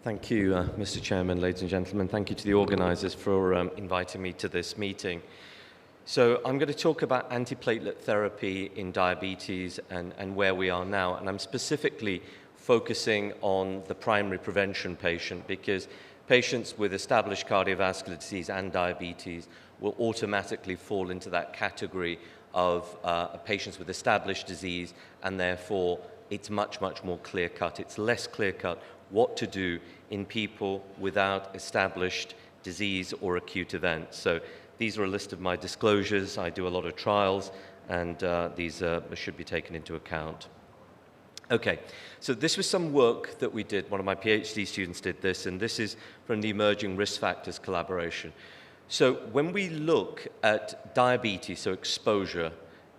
Thank you, Mr. Chairman, ladies and gentlemen. Thank you to the organisers for inviting me to this meeting. So I'm going to talk about antiplatelet therapy in diabetes and where we are now. And I'm specifically focusing on the primary prevention patient because patients with established cardiovascular disease and diabetes will automatically fall into that category of patients with established disease, and therefore it's much more clear-cut. It's less clear-cut what to do in people without established disease or acute events. So these are a list of my disclosures. I do a lot of trials, and these should be taken into account. Okay, so this was some work that we did. One of my PhD students did this, and this is from the Emerging Risk Factors collaboration. So when we look at diabetes, so exposure,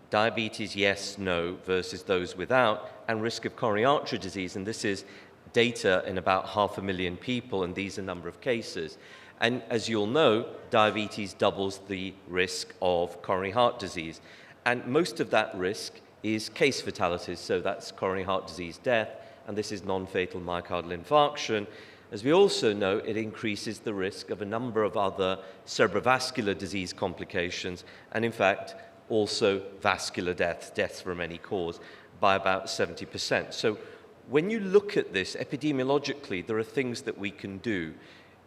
diabetes, yes, no, versus those without, and risk of coronary artery disease, and this is data in about 500,000 people, and these are number of cases. And as you'll know, diabetes doubles the risk of coronary heart disease. And most of that risk is case fatalities, so that's coronary heart disease death, and this is non-fatal myocardial infarction. As we also know, it increases the risk of a number of other cerebrovascular disease complications, and in fact, also vascular deaths from any cause, by about 70%. So when you look at this epidemiologically, there are things that we can do.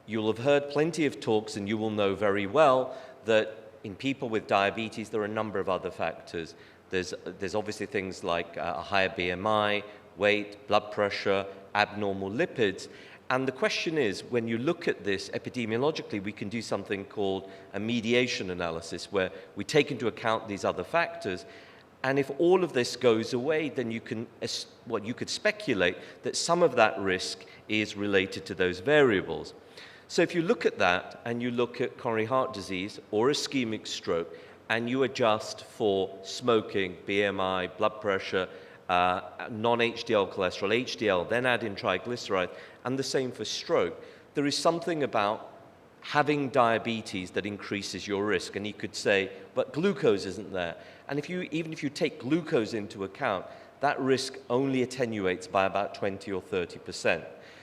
You'll have heard plenty of talks, and you will know very well that in people with diabetes, there are a number of other factors. There's obviously things like a higher BMI, weight, blood pressure, abnormal lipids. And the question is, when you look at this epidemiologically, we can do something called a mediation analysis, where we take into account these other factors. And if all of this goes away, then you could speculate that some of that risk is related to those variables. So if you look at that, and you look at coronary heart disease or ischemic stroke, and you adjust for smoking, BMI, blood pressure, non-HDL cholesterol, HDL, then add in triglycerides, and the same for stroke, there is something about having diabetes that increases your risk. And you could say, but glucose isn't there. And even if you take glucose into account, that risk only attenuates by about 20 or 30%.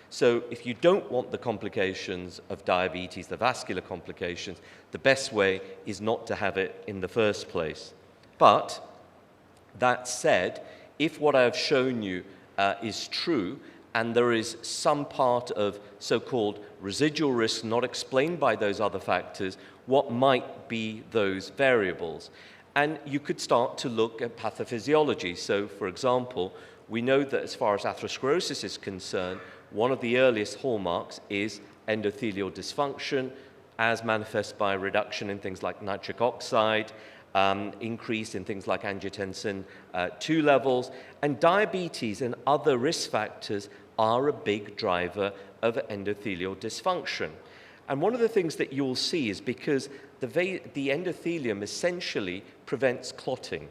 So if you don't want the complications of diabetes, the vascular complications, the best way is not to have it in the first place. But that said, if what I have shown you is true, and there is some part of so-called residual risk not explained by those other factors, what might be those variables? And you could start to look at pathophysiology. So, for example, we know that as far as atherosclerosis is concerned, one of the earliest hallmarks is endothelial dysfunction, as manifest by a reduction in things like nitric oxide, increase in things like angiotensin II levels, and diabetes and other risk factors are a big driver of endothelial dysfunction. And one of the things that you'll see is because the endothelium essentially prevents clotting.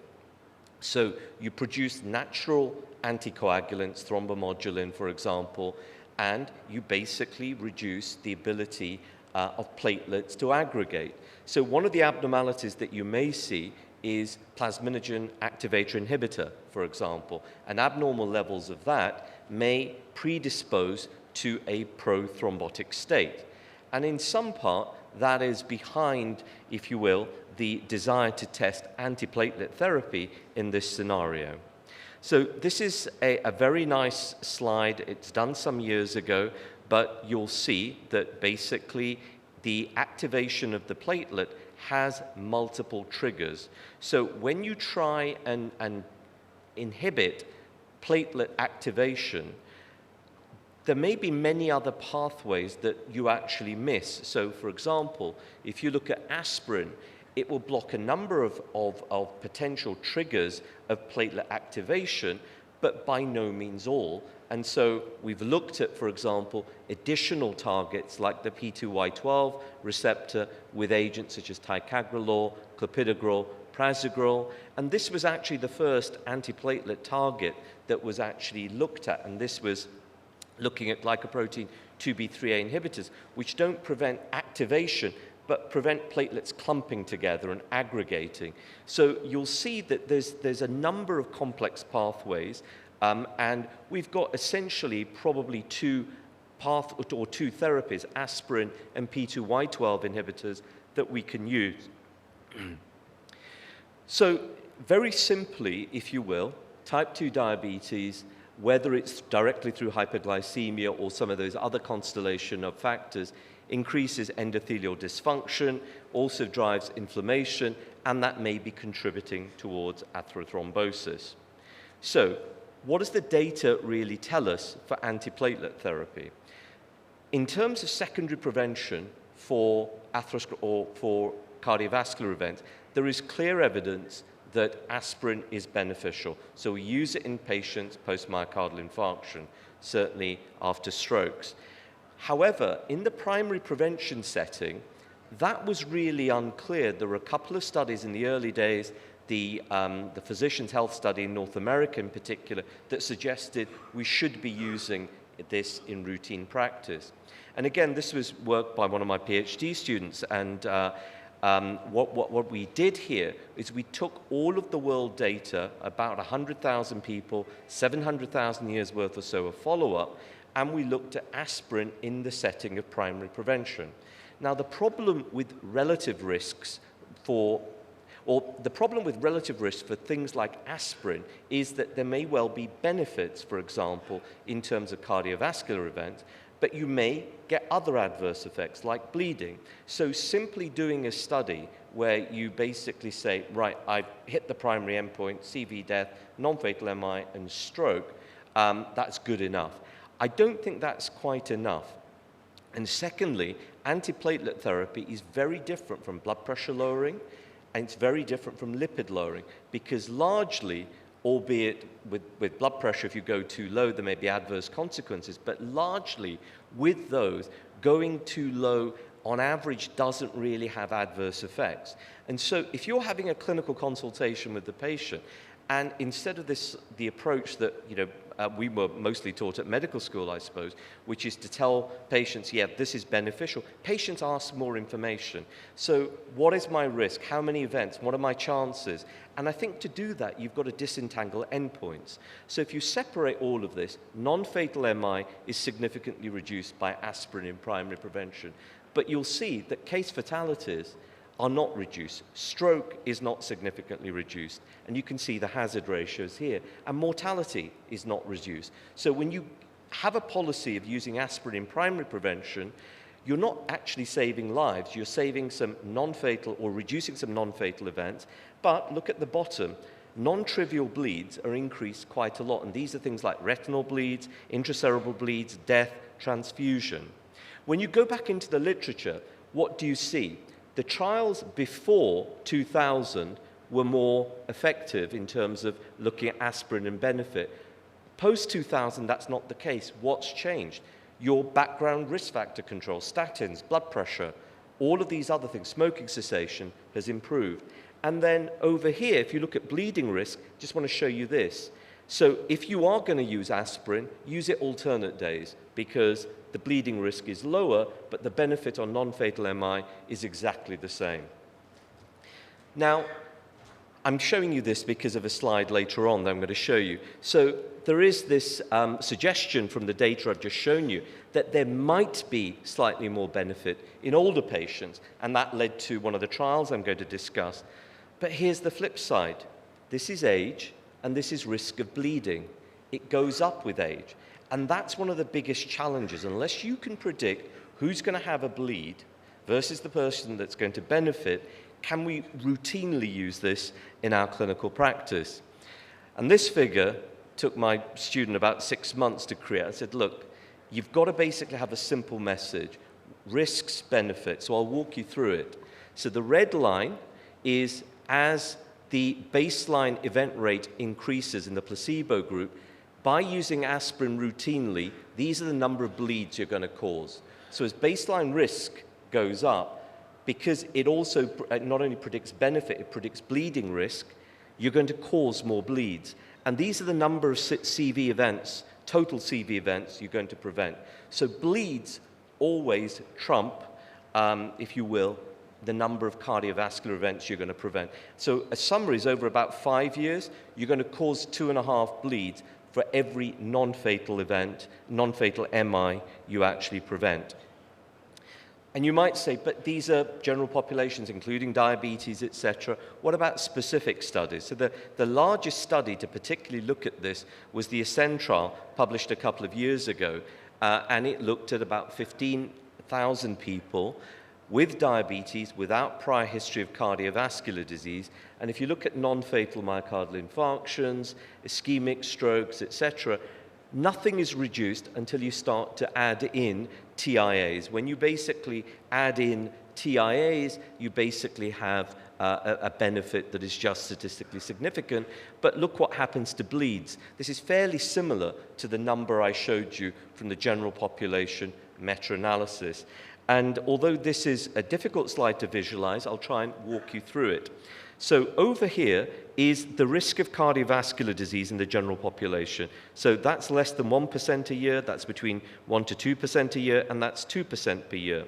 So you produce natural anticoagulants, thrombomodulin, for example, and you basically reduce the ability of platelets to aggregate. So one of the abnormalities that you may see is plasminogen activator inhibitor, for example, and abnormal levels of that may predispose to a prothrombotic state. And in some part, that is behind, if you will, the desire to test antiplatelet therapy in this scenario. So this is a very nice slide. It's done some years ago, but you'll see that basically the activation of the platelet has multiple triggers. So when you try and inhibit platelet activation, there may be many other pathways that you actually miss. So for example, if you look at aspirin, it will block a number of potential triggers of platelet activation, but by no means all. And so we've looked at, for example, additional targets like the P2Y12 receptor with agents such as ticagrelor, clopidogrel, prasugrel, and this was actually the first antiplatelet target that was actually looked at, and this was looking at glycoprotein 2B3A inhibitors, which don't prevent activation, but prevent platelets clumping together and aggregating. So you'll see that there's a number of complex pathways, and we've got essentially probably two path or two therapies, aspirin and P2Y12 inhibitors, that we can use. So very simply, if you will, type 2 diabetes, whether it's directly through hyperglycemia or some of those other constellation of factors, increases endothelial dysfunction, also drives inflammation, and that may be contributing towards atherothrombosis. So what does the data really tell us for antiplatelet therapy? In terms of secondary prevention for cardiovascular events, there is clear evidence that aspirin is beneficial. So we use it in patients post-myocardial infarction, certainly after strokes. However, in the primary prevention setting, that was really unclear. There were a couple of studies in the early days, the Physicians' Health Study in North America in particular, that suggested we should be using this in routine practice. And again, this was work by one of my PhD students, and what we did here is we took all of the world data, about 100,000 people, 700,000 years worth or so of follow-up, and we looked at aspirin in the setting of primary prevention. Now, the problem with relative risks for things like aspirin is that there may well be benefits, for example, in terms of cardiovascular events, but you may get other adverse effects like bleeding. So simply doing a study where you basically say, right, I've hit the primary endpoint, CV death, non-fatal MI, and stroke, that's good enough. I don't think that's quite enough. And secondly, antiplatelet therapy is very different from blood pressure lowering, and it's very different from lipid lowering, because largely, albeit with blood pressure, if you go too low, there may be adverse consequences, but largely with those, going too low on average doesn't really have adverse effects. And so if you're having a clinical consultation with the patient, and instead of the approach that we were mostly taught at medical school, I suppose, which is to tell patients, yeah, this is beneficial, patients ask more information. So what is my risk? How many events? What are my chances? And I think to do that, you've got to disentangle endpoints. So if you separate all of this, non-fatal MI is significantly reduced by aspirin in primary prevention. But you'll see that case fatalities are not reduced. Stroke is not significantly reduced. And you can see the hazard ratios here. And mortality is not reduced. So when you have a policy of using aspirin in primary prevention, you're not actually saving lives. You're saving some non-fatal or reducing some non-fatal events. But look at the bottom. Non-trivial bleeds are increased quite a lot. And these are things like retinal bleeds, intracerebral bleeds, death, transfusion. When you go back into the literature, what do you see? The trials before 2000 were more effective in terms of looking at aspirin and benefit. Post-2000, that's not the case. What's changed? Your background risk factor control, statins, blood pressure, all of these other things, smoking cessation has improved. And then over here, if you look at bleeding risk, just want to show you this. So if you are going to use aspirin, use it alternate days, because the bleeding risk is lower, but the benefit on non-fatal MI is exactly the same. Now, I'm showing you this because of a slide later on that I'm going to show you. So there is this suggestion from the data I've just shown you that there might be slightly more benefit in older patients, and that led to one of the trials I'm going to discuss. But here's the flip side. This is age, and this is risk of bleeding. It goes up with age. And that's one of the biggest challenges. Unless you can predict who's going to have a bleed versus the person that's going to benefit, can we routinely use this in our clinical practice? And this figure took my student about 6 months to create. I said, look, you've got to basically have a simple message, risks, benefits. So I'll walk you through it. So the red line is as the baseline event rate increases in the placebo group, by using aspirin routinely, these are the number of bleeds you're going to cause. So as baseline risk goes up, because it also not only predicts benefit, it predicts bleeding risk, you're going to cause more bleeds. And these are the number of CV events, total CV events you're going to prevent. So bleeds always trump, if you will, the number of cardiovascular events you're going to prevent. So a summary is over about 5 years, you're going to cause 2.5 bleeds for every non-fatal event, non-fatal MI you actually prevent. And you might say, but these are general populations, including diabetes, etc. What about specific studies? So the largest study to particularly look at this was the ASCEND trial, published a couple of years ago, and it looked at about 15,000 people with diabetes, without prior history of cardiovascular disease. And if you look at non-fatal myocardial infarctions, ischemic strokes, etc., nothing is reduced until you start to add in TIAs. When you basically add in TIAs, you basically have a benefit that is just statistically significant. But look what happens to bleeds. This is fairly similar to the number I showed you from the general population meta-analysis. And although this is a difficult slide to visualize, I'll try and walk you through it. So over here is the risk of cardiovascular disease in the general population. So that's less than 1% a year, that's between 1 to 2% a year, and that's 2% per year.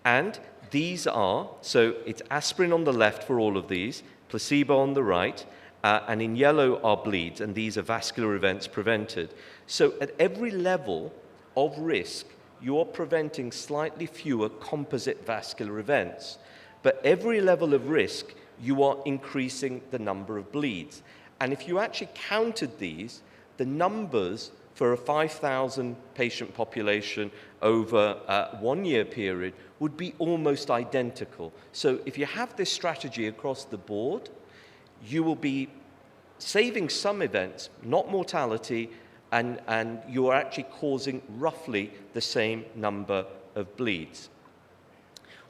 And these are, so it's aspirin on the left for all of these, placebo on the right, and in yellow are bleeds, and these are vascular events prevented. So at every level of risk, you're preventing slightly fewer composite vascular events. But every level of risk, you are increasing the number of bleeds. And if you actually counted these, the numbers for a 5,000 patient population over a 1-year period would be almost identical. So if you have this strategy across the board, you will be saving some events, not mortality, and you are actually causing roughly the same number of bleeds.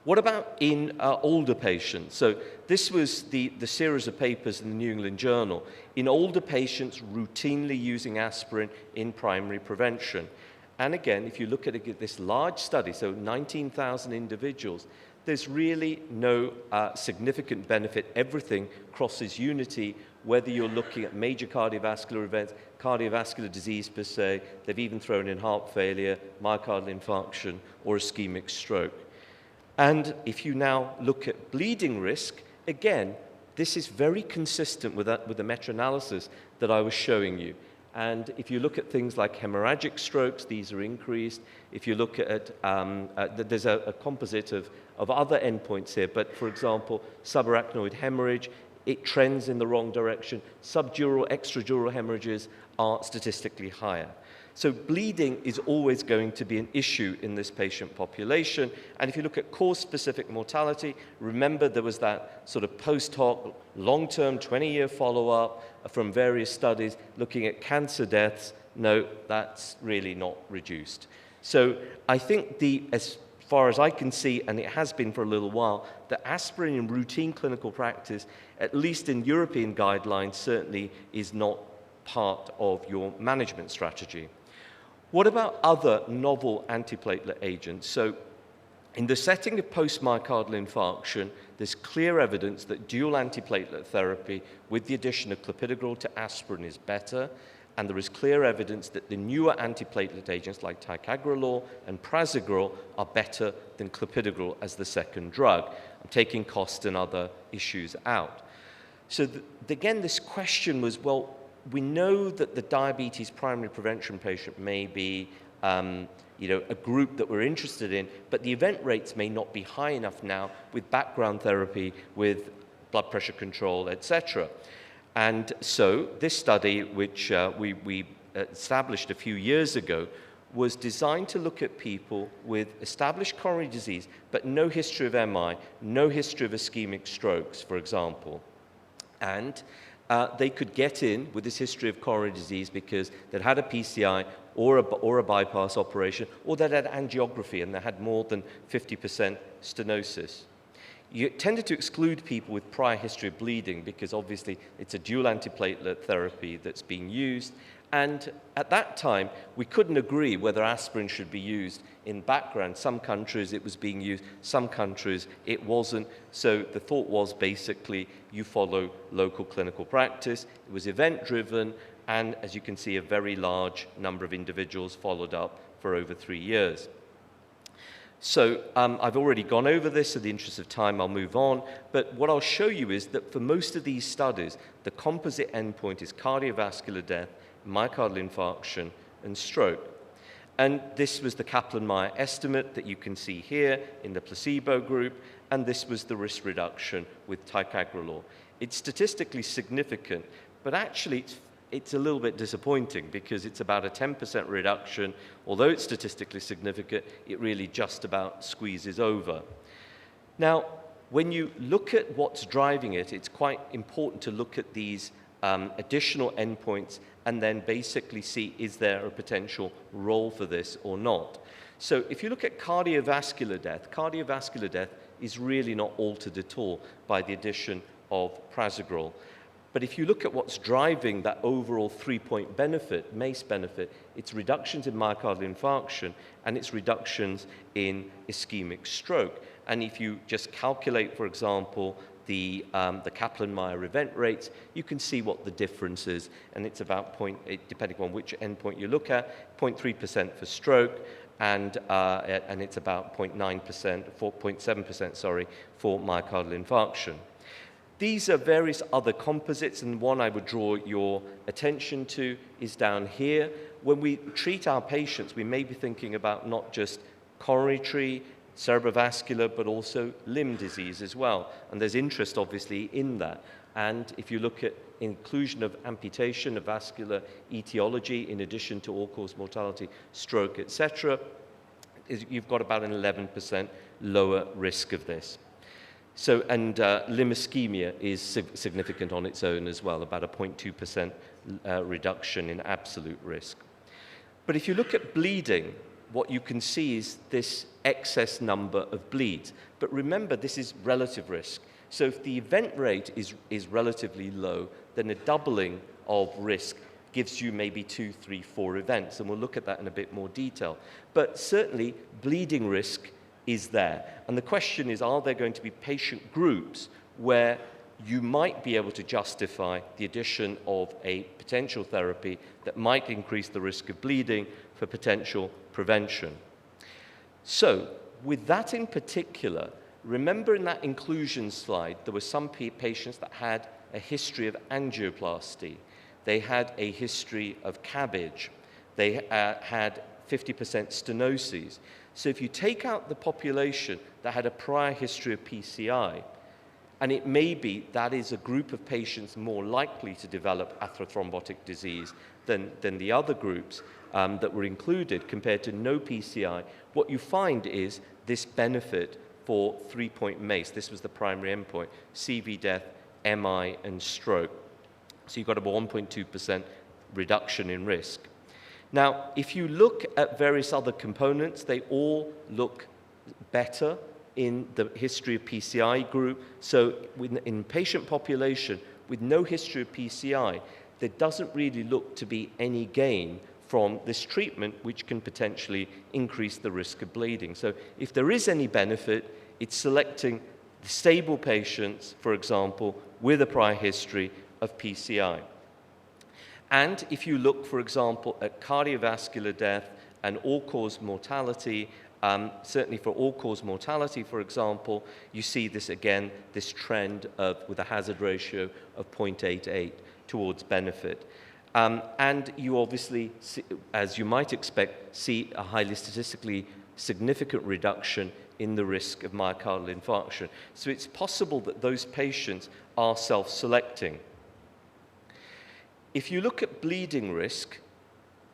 What about in older patients? So this was the series of papers in the New England Journal. In older patients routinely using aspirin in primary prevention. And again, if you look at this large study, so 19,000 individuals, there's really no significant benefit. Everything crosses unity, whether you're looking at major cardiovascular events, cardiovascular disease per se, they've even thrown in heart failure, myocardial infarction, or ischemic stroke. And if you now look at bleeding risk, again, this is very consistent with the meta-analysis that I was showing you. And if you look at things like hemorrhagic strokes, these are increased. If you look at, there's a composite of other endpoints here, but for example, subarachnoid hemorrhage, it trends in the wrong direction. Subdural, extradural hemorrhages are statistically higher. So bleeding is always going to be an issue in this patient population. And if you look at cause-specific mortality, remember there was that sort of post-hoc, long-term 20-year follow-up from various studies looking at cancer deaths. No, that's really not reduced. So I think as far as I can see, and it has been for a little while, that aspirin in routine clinical practice, at least in European guidelines, certainly is not part of your management strategy. What about other novel antiplatelet agents? So in the setting of post-myocardial infarction, there's clear evidence that dual antiplatelet therapy with the addition of clopidogrel to aspirin is better, and there is clear evidence that the newer antiplatelet agents like ticagrelor and prasugrel are better than clopidogrel as the second drug. I'm taking cost and other issues out. So again, this question was, well, we know that the diabetes primary prevention patient may be a group that we're interested in, but the event rates may not be high enough now with background therapy, with blood pressure control, etc. And so this study, which we established a few years ago, was designed to look at people with established coronary disease, but no history of MI, no history of ischemic strokes, for example. And they could get in with this history of coronary disease because they'd had a PCI or a bypass operation, or they'd had angiography and they had more than 50% stenosis. You tended to exclude people with prior history of bleeding because obviously it's a dual antiplatelet therapy that's being used. And at that time, we couldn't agree whether aspirin should be used in background. Some countries it was being used, some countries it wasn't. So the thought was basically you follow local clinical practice. It was event-driven, and as you can see, a very large number of individuals followed up for over 3 years. So I've already gone over this, so in the interest of time, I'll move on. But what I'll show you is that for most of these studies, the composite endpoint is cardiovascular death, myocardial infarction, and stroke. And this was the Kaplan-Meier estimate that you can see here in the placebo group, and this was the risk reduction with ticagrelor. It's statistically significant, but actually it's a little bit disappointing because it's about a 10% reduction. Although it's statistically significant, it really just about squeezes over. Now, when you look at what's driving it, it's quite important to look at these additional endpoints and then basically see, is there a potential role for this or not? So if you look at cardiovascular death is really not altered at all by the addition of prasugrel. But if you look at what's driving that overall 3-point benefit, MACE benefit, it's reductions in myocardial infarction and it's reductions in ischemic stroke. And if you just calculate, for example, the Kaplan-Meier event rates, you can see what the difference is, and it's about depending on which endpoint you look at, 0.3% for stroke, and it's about 0.7%, sorry, for myocardial infarction. These are various other composites, and one I would draw your attention to is down here. When we treat our patients, we may be thinking about not just coronary tree, cerebrovascular, but also limb disease as well. And there's interest, obviously, in that. And if you look at inclusion of amputation, of vascular etiology, in addition to all-cause mortality, stroke, etc., you've got about an 11% lower risk of this. So, and limb ischemia is significant on its own as well, about a 0.2% reduction in absolute risk. But if you look at bleeding, what you can see is this excess number of bleeds. But remember, this is relative risk. So if the event rate is relatively low, then a doubling of risk gives you maybe 2, 3, 4 events. And we'll look at that in a bit more detail. But certainly, bleeding risk is there. And the question is, are there going to be patient groups where you might be able to justify the addition of a potential therapy that might increase the risk of bleeding for potential prevention? So, with that in particular, remember in that inclusion slide, there were some patients that had a history of angioplasty. They had a history of CABG. They had 50% stenoses. So if you take out the population that had a prior history of PCI, and it may be that is a group of patients more likely to develop atherothrombotic disease than the other groups that were included compared to no PCI, what you find is this benefit for 3-point MACE. This was the primary endpoint, CV death, MI, and stroke. So you've got about 1.2% reduction in risk. Now, if you look at various other components, they all look better in the history of PCI group. So in patient population with no history of PCI, there doesn't really look to be any gain from this treatment, which can potentially increase the risk of bleeding. So if there is any benefit, it's selecting the stable patients, for example, with a prior history of PCI. And if you look, for example, at cardiovascular death and all-cause mortality, certainly for all-cause mortality, for example, you see this again, this trend with a hazard ratio of 0.88 towards benefit. And you obviously, as you might expect, see a highly statistically significant reduction in the risk of myocardial infarction. So it's possible that those patients are self-selecting. If you look at bleeding risk,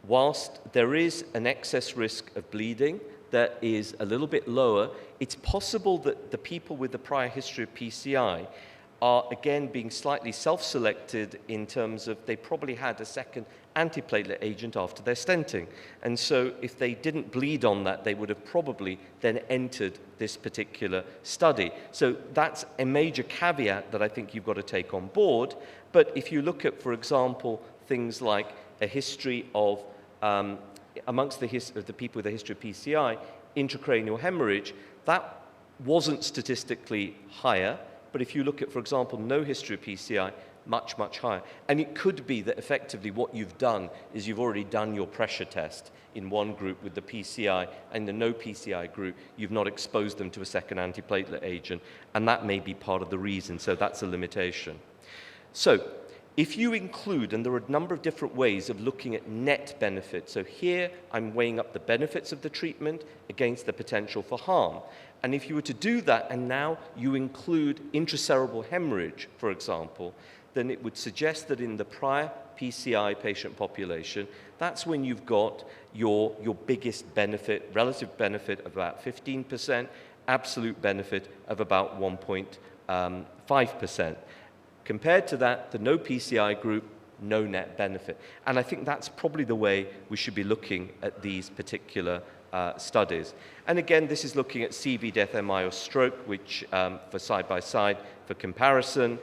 whilst there is an excess risk of bleeding that is a little bit lower, it's possible that the people with the prior history of PCI are again being slightly self-selected in terms of they probably had a second antiplatelet agent after their stenting. And so if they didn't bleed on that, they would have probably then entered this particular study. So that's a major caveat that I think you've got to take on board. But if you look at, for example, things like a history of, amongst the people with a history of PCI, intracranial hemorrhage, that wasn't statistically higher. But if you look at, for example, no history of PCI, much, much higher. And it could be that effectively what you've done is you've already done your pressure test in one group with the PCI, and the no PCI group, you've not exposed them to a second antiplatelet agent, and that may be part of the reason, so that's a limitation. So if you include, and there are a number of different ways of looking at net benefit, so here I'm weighing up the benefits of the treatment against the potential for harm. And if you were to do that, and now you include intracerebral hemorrhage, for example, then it would suggest that in the prior PCI patient population, that's when you've got your biggest benefit, relative benefit of about 15%, absolute benefit of about 1.5%. Compared to that, the no PCI group, no net benefit. And I think that's probably the way we should be looking at these particular studies. And again, this is looking at CV, death, MI, or stroke, which for side by side for comparison.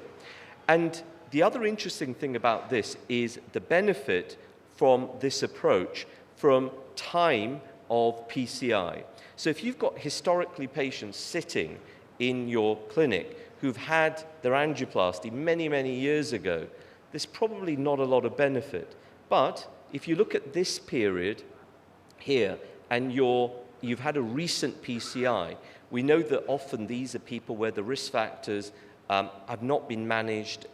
And the other interesting thing about this is the benefit from this approach from time of PCI. So if you've got historically patients sitting in your clinic who've had their angioplasty many, many years ago, there's probably not a lot of benefit. But if you look at this period here and you've had a recent PCI, we know that often these are people where the risk factors have not been managed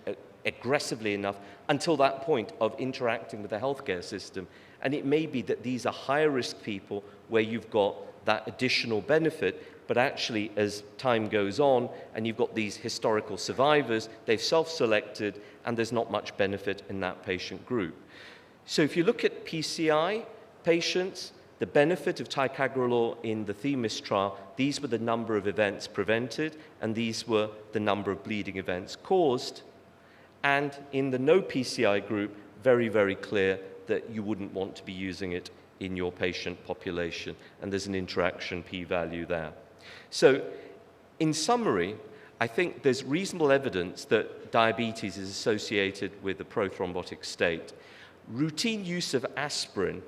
aggressively enough until that point of interacting with the healthcare system. And it may be that these are higher risk people where you've got that additional benefit, but actually as time goes on and you've got these historical survivors, they've self-selected and there's not much benefit in that patient group. So if you look at PCI patients, the benefit of ticagrelor in the THEMIS trial, these were the number of events prevented and these were the number of bleeding events caused. And in the no PCI group, very, very clear that you wouldn't want to be using it in your patient population, and there's an interaction p-value there. So in summary, I think there's reasonable evidence that diabetes is associated with a prothrombotic state. Routine use of aspirin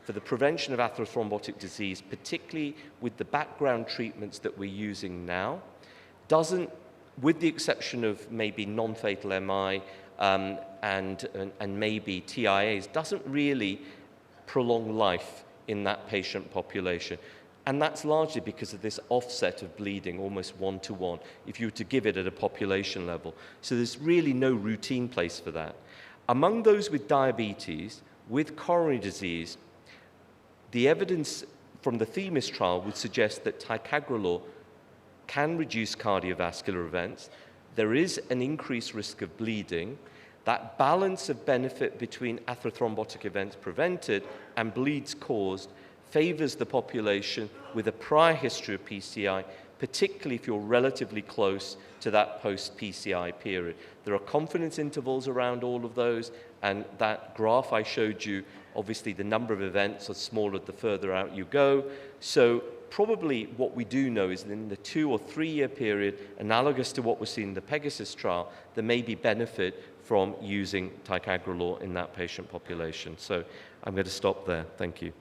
for the prevention of atherothrombotic disease, particularly with the background treatments that we're using now, doesn't, with the exception of maybe non-fatal MI and maybe TIAs, doesn't really prolong life in that patient population. And that's largely because of this offset of bleeding, almost one-to-one, if you were to give it at a population level. So there's really no routine place for that. Among those with diabetes, with coronary disease, the evidence from the THEMIS trial would suggest that ticagrelor can reduce cardiovascular events. There is an increased risk of bleeding. That balance of benefit between atherothrombotic events prevented and bleeds caused favors the population with a prior history of PCI, particularly if you're relatively close to that post-PCI period. There are confidence intervals around all of those, and that graph I showed you, obviously the number of events are smaller the further out you go. So probably what we do know is that in the 2 or 3 year period, analogous to what we're seeing in the Pegasus trial, there may be benefit from using ticagrelor in that patient population. So I'm going to stop there. Thank you.